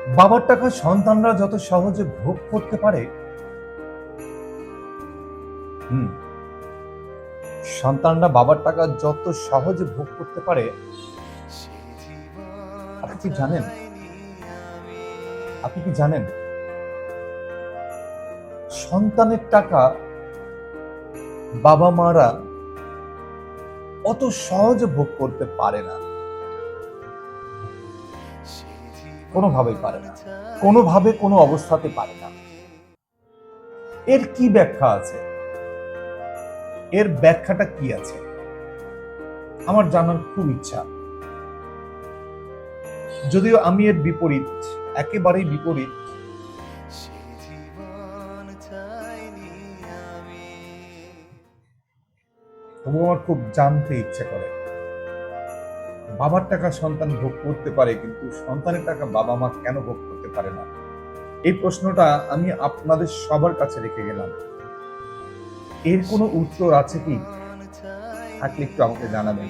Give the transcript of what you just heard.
বাবার টাকা সন্তানরা যত সহজে ভোগ করতে পারে, হুম সন্তানরা বাবার টাকা যত সহজে ভোগ করতে পারে, আপনি কি জানেন আপনি কি জানেন সন্তানের টাকা বাবা মারা অত সহজে ভোগ করতে পারে না, কোনোভাবেই পারে না, কোনোভাবে কোনো অবস্থাতে পারে না। এর কি ব্যাখ্যা আছে? এর ব্যাখ্যাটা কি আছে আমার জানার খুব ইচ্ছা। যদিও আমি এর বিপরীত, একেবারেই বিপরীত, তবু আমার খুব জানতে ইচ্ছে করে। বাবার টাকা সন্তান ভোগ করতে পারে, কিন্তু সন্তানের টাকা বাবা মা কেন ভোগ করতে পারে না? এই প্রশ্নটা আমি আপনাদের সবার কাছে রেখে গেলাম। এর কোনো উত্তর আছে কি? থাকলে একটু আমাকে জানাবেন।